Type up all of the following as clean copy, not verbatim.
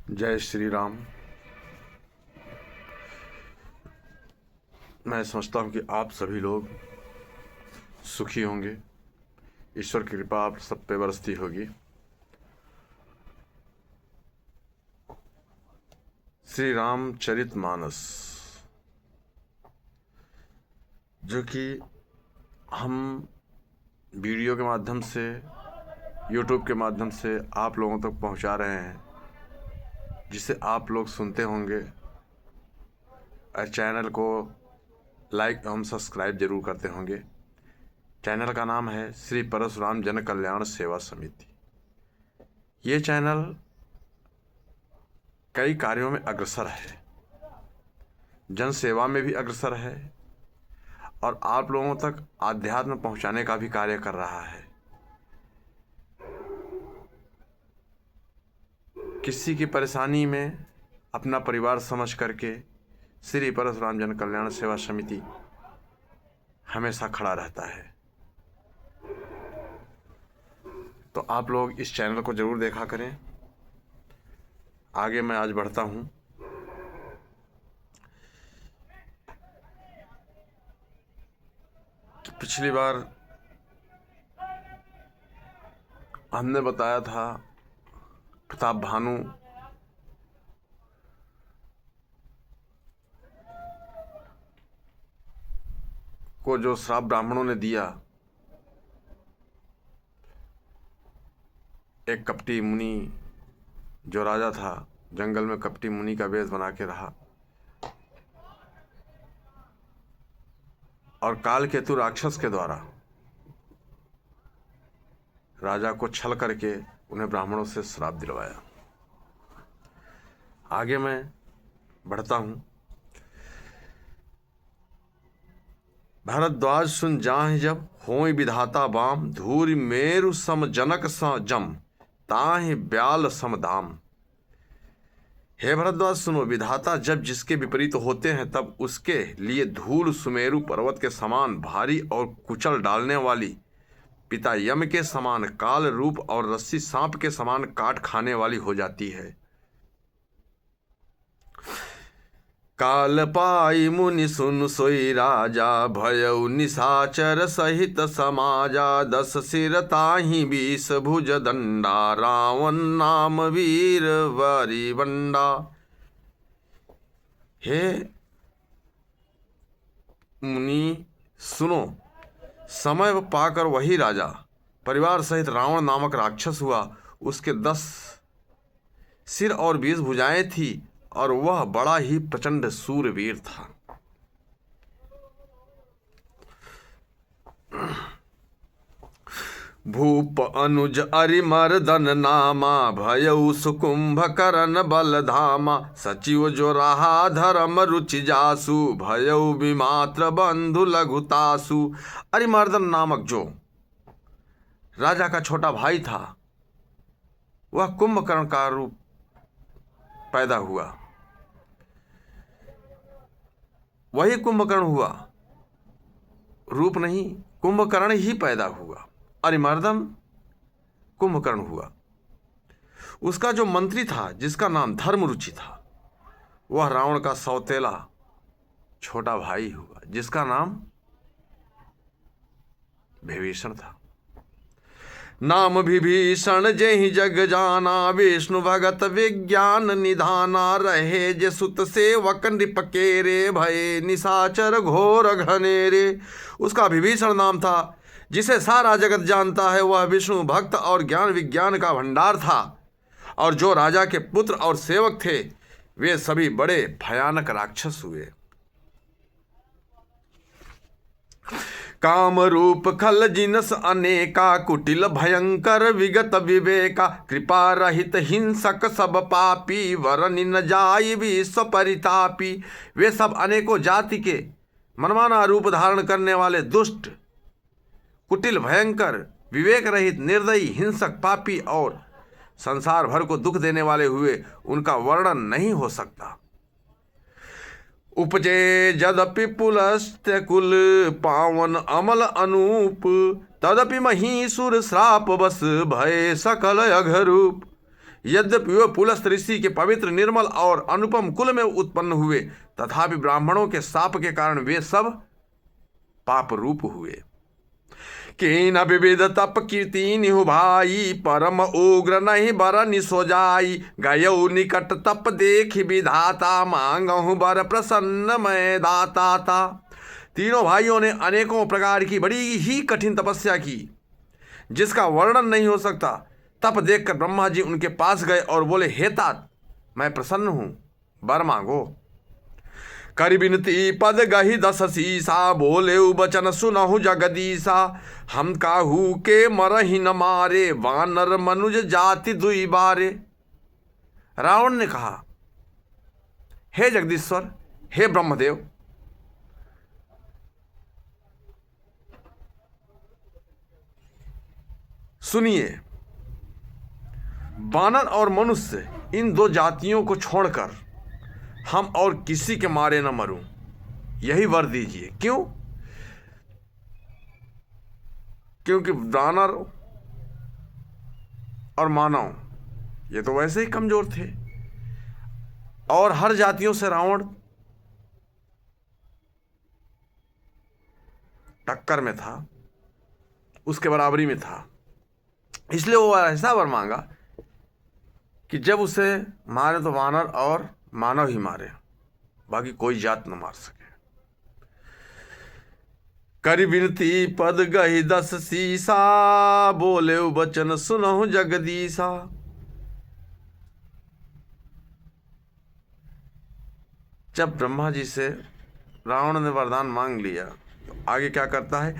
जय श्री राम। मैं समझता हूँ कि आप सभी लोग सुखी होंगे, ईश्वर की कृपा आप सब पे बरसती होगी। श्री रामचरितमानस जो कि हम वीडियो के माध्यम से, यूट्यूब के माध्यम से आप लोगों तक पहुंचा रहे हैं, जिसे आप लोग सुनते होंगे और चैनल को लाइक एवं सब्सक्राइब जरूर करते होंगे। चैनल का नाम है श्री परशुराम जन कल्याण सेवा समिति। ये चैनल कई कार्यों में अग्रसर है, जन सेवा में भी अग्रसर है और आप लोगों तक आध्यात्म पहुंचाने का भी कार्य कर रहा है। किसी की परेशानी में अपना परिवार समझ करके श्री परशुराम जन कल्याण सेवा समिति हमेशा खड़ा रहता है। तो आप लोग इस चैनल को जरूर देखा करें। आगे मैं आज बढ़ता हूँ। पिछली बार हमने बताया था प्रताप भानु को जो श्राप ब्राह्मणों ने दिया, एक कपटी मुनि जो राजा था, जंगल में कपटी मुनि का वेश बना के रहा और कालकेतु राक्षस के द्वारा राजा को छल करके उन्हें ब्राह्मणों से श्राप दिलवाया। आगे मैं बढ़ता हूं। भरद्वाज सुन जाहि जब होय विधाता बाम, धूरि मेरु सम जनक स जम, ताहि ब्याल समदाम। हे भरद्वाज सुनो, विधाता जब जिसके विपरीत होते हैं तब उसके लिए धूल सुमेरु पर्वत के समान भारी और कुचल डालने वाली, पिता यम के समान काल रूप और रस्सी सांप के समान काट खाने वाली हो जाती है। काल पाई मुनि सुन सोई राजा, भयउ निशाचर सहित समाजा, 10 सिर ताहि 20 भुज दंडा, रावण नाम वीर वारी बंडा। हे मुनि सुनो, समय पाकर वही राजा परिवार सहित रावण नामक राक्षस हुआ। उसके 10 सिर और 20 भुजाएं थी और वह बड़ा ही प्रचंड सूरवीर था। भूप अनुज अरिमर्दन नामा, भयउ सुकुंभकर्ण बलधामा, सचिव जो रहा धर्म रुचि जासु, भयउ विमात्र बंधु लघुतासु। अरिमर्दन नामक जो राजा का छोटा भाई था, वह कुंभकर्ण का रूप पैदा हुआ। वही कुंभकर्ण हुआ, रूप नहीं, कुंभकर्ण ही पैदा हुआ। अरिमर्दन कुंभकर्ण हुआ। उसका जो मंत्री था, जिसका नाम धर्मरुचि था, वह रावण का सौतेला छोटा भाई हुआ, जिसका नाम विभीषण था। नाम विभीषण जेहि जग जाना, विष्णु भगत विज्ञान निधाना, रहे जे सुत सेवक नृप केरे, भये निशाचर घोर घनेरे। उसका विभीषण नाम था, जिसे सारा जगत जानता है। वह विष्णु भक्त और ज्ञान विज्ञान का भंडार था, और जो राजा के पुत्र और सेवक थे वे सभी बड़े भयानक राक्षस हुए। काम रूप खल जिनस अनेका, कुटिल भयंकर विगत विवेका, कृपा रहित हिंसक सब पापी, वरन न जाय विश्व परितापी। वे सब अनेकों जाति के मनमाना रूप धारण करने वाले दुष्ट, कुटिल, भयंकर, विवेक रहित, निर्दयी, हिंसक, पापी और संसार भर को दुख देने वाले हुए। उनका वर्णन नहीं हो सकता। उपजे जदपि पुलस्त्य कुल, पावन अमल अनूप, तदपि महीसुर श्राप बस, भय सकल अघरूप। यद्यपि वे पुलस्त ऋषि के पवित्र, निर्मल और अनुपम कुल में उत्पन्न हुए, तथापि ब्राह्मणों के शाप के कारण वे सब पाप रूप हुए। कीन विविध तप कीर्ति निहु भाई, परम उग्र नहीं बर निसो जाई। गयौ निकट तप देखि विधाता, मांगहु बर प्रसन्न मैं दाता ता। तीनों भाइयों ने अनेकों प्रकार की बड़ी ही कठिन तपस्या की, जिसका वर्णन नहीं हो सकता। तप देखकर ब्रह्मा जी उनके पास गए और बोले, हे तात, मैं प्रसन्न हूं, वर मांगो। करि बिनती पद गहि दस सीसा, बोले बचन सुनहु जगदीसा। हम काहू के मरहि न मारे, वानर मनुज जाति दुई बारे। रावण ने कहा, हे जगदीश्वर, हे ब्रह्मदेव, सुनिए, वानर और मनुष्य इन दो जातियों को छोड़कर हम और किसी के मारे न मरूं, यही वर दीजिए। क्यों? क्योंकि वानर और मानव ये तो वैसे ही कमजोर थे और हर जातियों से रावण टक्कर में था, उसके बराबरी में था। इसलिए वो ऐसा वर मांगा कि जब उसे मारे तो वानर और मानव ही मारे, बाकी कोई जात न मार सके। करि बिनती पद गहि दस सीसा, बोले बचन सुनहु जगदीसा। जब ब्रह्मा जी से रावण ने वरदान मांग लिया तो आगे क्या करता है?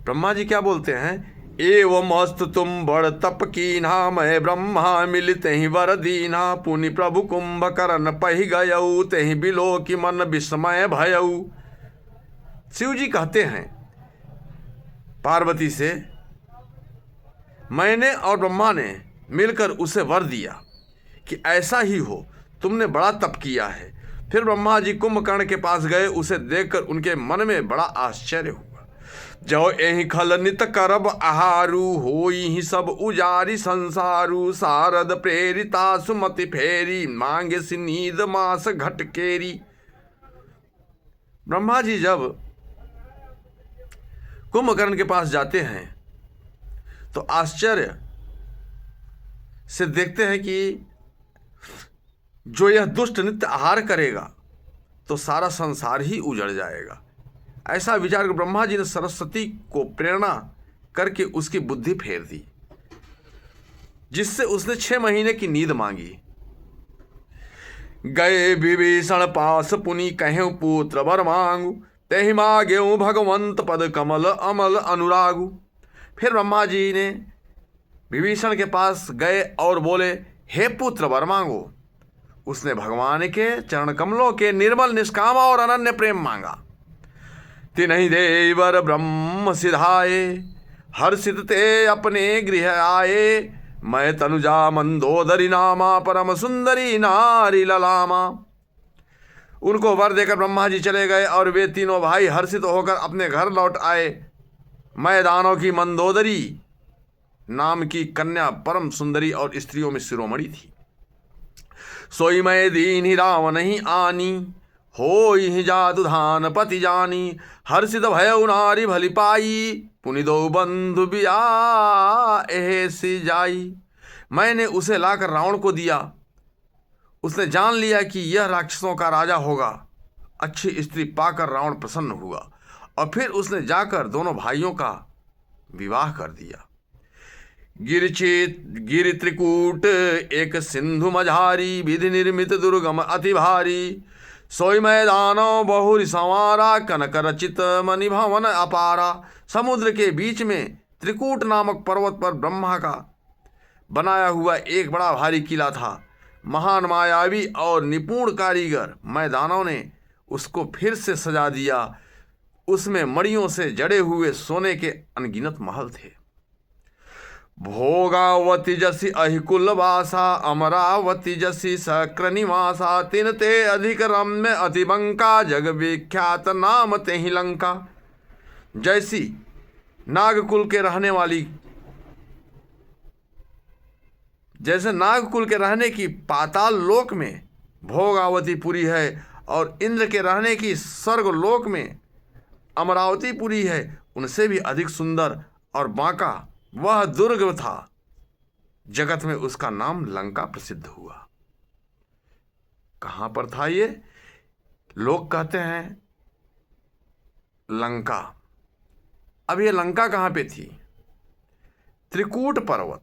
ब्रह्मा जी क्या बोलते हैं? एवं मस्त तुम बड़ तप कीन्हा, मैं ब्रह्मा मिलते ही वर दीन्हा। पुनि प्रभु कुंभकर्ण पहि गयऊ, तेहि बिलो की मन विस्मय भयऊ। शिव जी कहते हैं पार्वती से, मैंने और ब्रह्मा ने मिलकर उसे वर दिया कि ऐसा ही हो, तुमने बड़ा तप किया है। फिर ब्रह्मा जी कुंभकर्ण के पास गए, उसे देखकर उनके मन में बड़ा आश्चर्य हुआ। जो एहि खल नित करब आहारू, होई ही सब उजारी संसारू। सारद प्रेरिता सुमति फेरी, मांगे सिनीद मास घटकेरी। ब्रह्मा जी जब कुंभकर्ण के पास जाते हैं तो आश्चर्य से देखते हैं कि जो यह दुष्ट नित्य आहार करेगा तो सारा संसार ही उजड़ जाएगा। ऐसा विचार कर ब्रह्मा जी ने सरस्वती को प्रेरणा करके उसकी बुद्धि फेर दी, जिससे उसने 6 महीने की नींद मांगी। गए विभीषण पास पुनि कहें पुत्र वर मांगू, तेहि मांगेऊ भगवंत पद कमल अमल अनुरागु। फिर ब्रह्मा जी ने विभीषण के पास गए और बोले, हे पुत्र वर मांगो। उसने भगवान के चरण कमलों के निर्मल, निष्काम और अनन्य प्रेम मांगा। तिन्हि दे वर ब्रह्म सिधाए, हर्षित ते अपने गृह आए। मैं तनुजा मंदोदरी नामा, परम सुंदरी नारी ललामा। उनको वर देकर ब्रह्मा जी चले गए और वे तीनों भाई हर्षित होकर अपने घर लौट आए। मैं दानव की मंदोदरी नाम की कन्या परम सुंदरी और स्त्रियों में शिरोमणि थी। सोई मैं दीन राम नहीं आनी, होई ही जादु धान पति जानी। हर्षित भयउ नारी भली पाई, पुनि दो बंधु बियाहे सी जाई। मैंने उसे लाकर रावण को दिया। उसने जान लिया कि यह राक्षसों का राजा होगा। अच्छी स्त्री पाकर रावण प्रसन्न हुआ और फिर उसने जाकर दोनों भाइयों का विवाह कर दिया। गिरि त्रिकूट एक सिंधु मझारी, विधि निर्मित दुर्गम अति भारी। सोई मैदानो बहुरी संवारा, कनक रचित मणि भवन अपारा। समुद्र के बीच में त्रिकूट नामक पर्वत पर ब्रह्मा का बनाया हुआ एक बड़ा भारी किला था। महान मायावी और निपुण कारीगर मैदानों ने उसको फिर से सजा दिया। उसमें मणियों से जड़े हुए सोने के अनगिनत महल थे। भोगावती जसी अहिकुल वासा, अमरावती जसी सक्र निवासा। तिन ते अधिक रम्य अति बंका, जग विख्यात नाम तेहि लंका। जैसी नागकुल के रहने वाली जैसे नागकुल के रहने की पाताल लोक में भोगावतीपुरी है और इंद्र के रहने की स्वर्ग लोक में अमरावतीपुरी है, उनसे भी अधिक सुंदर और बांका वह दुर्ग था। जगत में उसका नाम लंका प्रसिद्ध हुआ। कहां पर था ये? लोग कहते हैं लंका। अब ये लंका कहां पे थी? त्रिकूट पर्वत,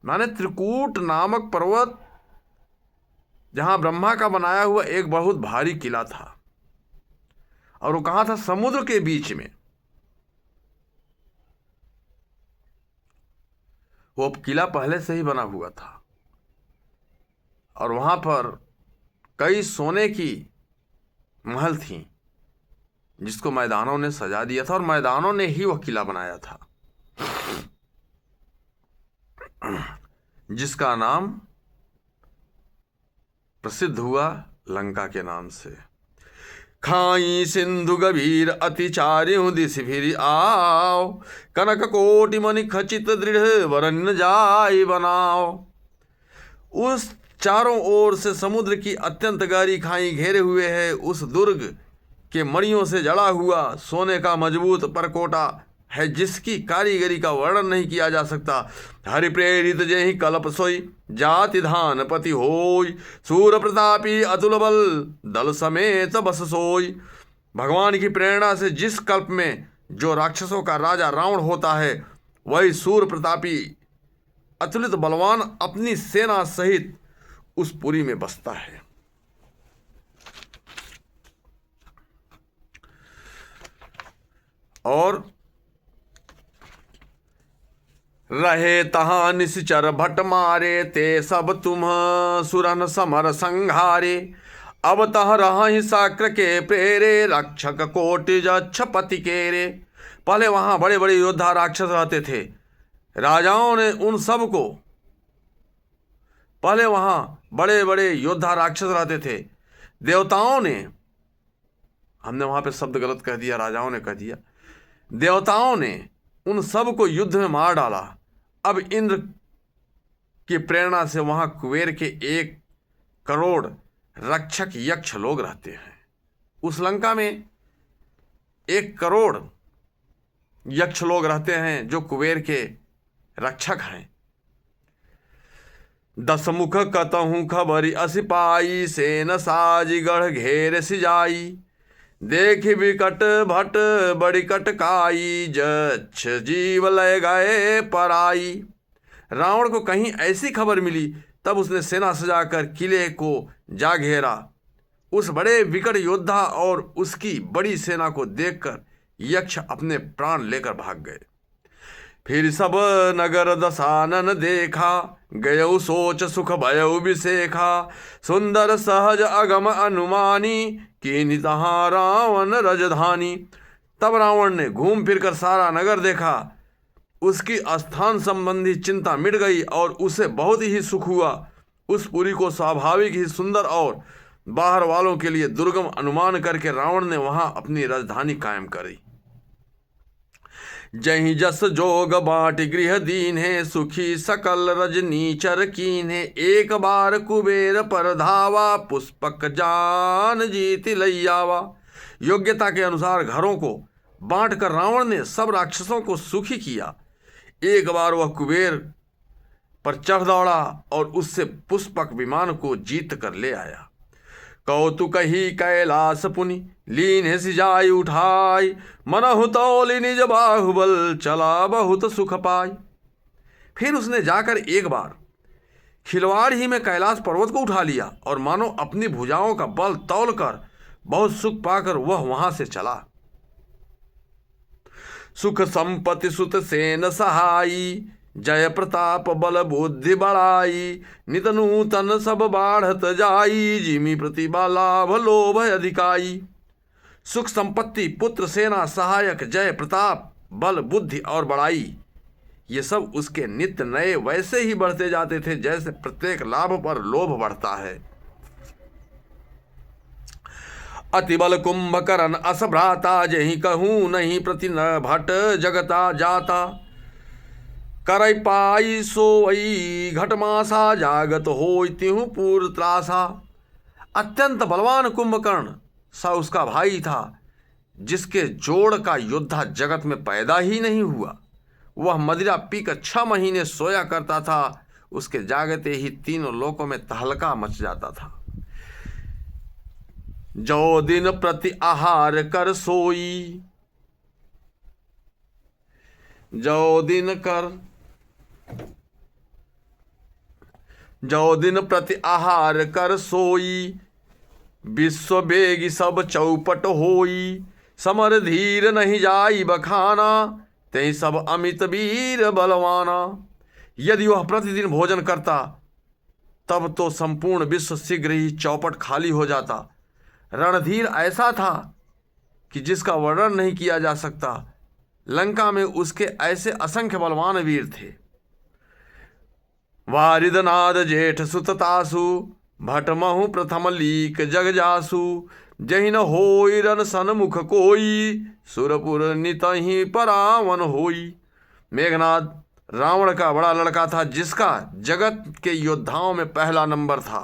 माने त्रिकूट नामक पर्वत, जहां ब्रह्मा का बनाया हुआ एक बहुत भारी किला था। और वो कहां था? समुद्र के बीच में। वो किला पहले से ही बना हुआ था और वहां पर कई सोने की महल थी, जिसको मैदानों ने सजा दिया था और मैदानों ने ही वह किला बनाया था, जिसका नाम प्रसिद्ध हुआ लंका के नाम से। खाई सिंधु गभीर अति चार्यों दिस फिर आओ, कनक कोटि मणि खचित दृढ़ वरन जाय बनाओ। उस चारों ओर से समुद्र की अत्यंत गहरी खाई घेरे हुए है। उस दुर्ग के मणियों से जड़ा हुआ सोने का मजबूत परकोटा है, जिसकी कारीगरी का वर्णन नहीं किया जा सकता। हरि प्रेरित जेहि कल्प सोई, जाति धान पति होय, सूर प्रतापी अतुल बल, दल समेत बस सोई। भगवान की प्रेरणा से जिस कल्प में जो राक्षसों का राजा रावण होता है, वही सूर प्रतापी अतुलित बलवान अपनी सेना सहित उस पुरी में बसता है। और रहे तहां निश्चर भट मारे, ते सब तुम सुरन समर संघारे। अब तह रहि साक्र के प्रेरे, रक्षक कोटि जक्षपति केरे। पहले वहां बड़े बड़े योद्धा राक्षस रहते थे। राजाओं ने उन सब को, पहले वहां बड़े बड़े योद्धा राक्षस रहते थे। देवताओं ने, हमने वहां पे शब्द गलत कह दिया, राजाओं ने कह दिया, देवताओं ने उन सब को युद्ध में मार डाला। अब इंद्र की प्रेरणा से वहां कुबेर के 1 करोड़ रक्षक यक्ष लोग रहते हैं। उस लंका में 1 करोड़ यक्ष लोग रहते हैं जो कुबेर के रक्षक हैं। 10 मुख कतहु खबरी असिपाई, सेन साजी गढ़ घेर सिजाई। देख विकट भट बड़ी कटकाई, जक्ष जीव लय गए पराई। रावण को कहीं ऐसी खबर मिली, तब उसने सेना सजाकर किले को जा घेरा। उस बड़े विकट योद्धा और उसकी बड़ी सेना को देखकर यक्ष अपने प्राण लेकर भाग गए। फिर सब नगर दसानन देखा, गयौ सोच सुख भयौ विसेखा। सुंदर सहज अगम अनुमानी, कीनि तहां रावण रजधानी। तब रावण ने घूम फिरकर सारा नगर देखा। उसकी स्थान संबंधी चिंता मिट गई और उसे बहुत ही सुख हुआ। उस पुरी को स्वाभाविक ही सुंदर और बाहर वालों के लिए दुर्गम अनुमान करके रावण ने वहां अपनी राजधानी कायम करी। जहि जस जोग बाट गृह दीन है, सुखी सकल रजनीचर कीन है। एक बार कुबेर पर धावा, पुष्पक जान जीत लैयावा। योग्यता के अनुसार घरों को बांट कर रावण ने सब राक्षसों को सुखी किया। एक बार वह कुबेर पर चढ़ दौड़ा और उससे पुष्पक विमान को जीत कर ले आया। कौतुक ही कैलास पुनि, लीन है सिजाई उठाई। मनहु तौलि निज बाहुबल, चला बहुत सुख पाई। फिर उसने जाकर एक बार खिलवाड़ ही में कैलाश पर्वत को उठा लिया और मानो अपनी भुजाओं का बल तौल कर बहुत सुख पाकर वह वहां से चला। सुख संपत्ति सुत सेन सहाई, जय प्रताप बल बुद्धि बढ़ाई। नित नूतन सब बाढ़त जाई, जिमी प्रतिभा लाभ लोभ अधिकाई। सुख संपत्ति, पुत्र, सेना, सहायक, जय प्रताप, बल, बुद्धि और बड़ाई, ये सब उसके नित्य नए वैसे ही बढ़ते जाते थे जैसे प्रत्येक लाभ पर लोभ बढ़ता है। अति बल कुंभकर्ण अस भ्राता, जहि कहूँ नहीं प्रति न भट जगता जाता। करई पाई सोई घटमासा जागत होई तिहु पूर्व त्रासा। अत्यंत बलवान कुंभकर्ण सा उसका भाई था, जिसके जोड़ का योद्धा जगत में पैदा ही नहीं हुआ। वह मदिरा पीकर 6 महीने सोया करता था, उसके जागते ही तीनों लोकों में तहलका मच जाता था। जो दिन प्रति आहार कर सोई, जो दिन प्रति आहार कर सोई, विश्व बेगी सब चौपट होई। समर धीर नहीं जाई बखाना, तई सब अमित वीर बलवाना। यदि वह प्रतिदिन भोजन करता तब तो संपूर्ण विश्व शीघ्र ही चौपट खाली हो जाता। रणधीर ऐसा था कि जिसका वर्णन नहीं किया जा सकता। लंका में उसके ऐसे असंख्य बलवान वीर थे। वारिदनाद जेठ सुततासु, भटमहु प्रथम लीक जग जासु। जहिन होई रन सन्मुख कोई, सुरपुर नितहि परावन होई। मेघनाद रावण का बड़ा लड़का था, जिसका जगत के योद्धाओं में पहला नंबर था।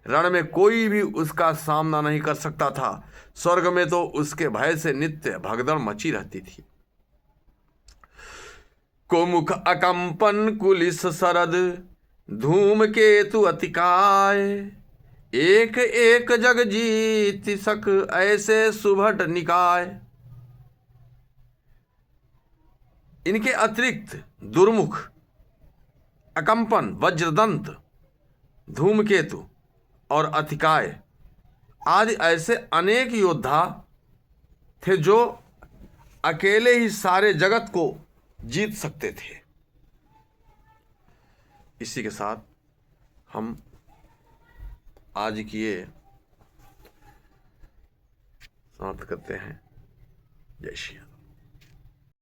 रण में कोई भी उसका सामना नहीं कर सकता था। स्वर्ग में तो उसके भय से नित्य भगदड़ मची रहती थी। कुमुख अकंपन कुलिस सरद, धूम केतु अतिकाय। एक एक जग जीत सक ऐसे सुभट निकाय। इनके अतिरिक्त दुर्मुख, अकंपन, वज्रदंत, धूमकेतु और अतिकाय आदि ऐसे अनेक योद्धा थे जो अकेले ही सारे जगत को जीत सकते थे। इसी के साथ हम आज की ये समाप्त करते हैं। जय श्री राम।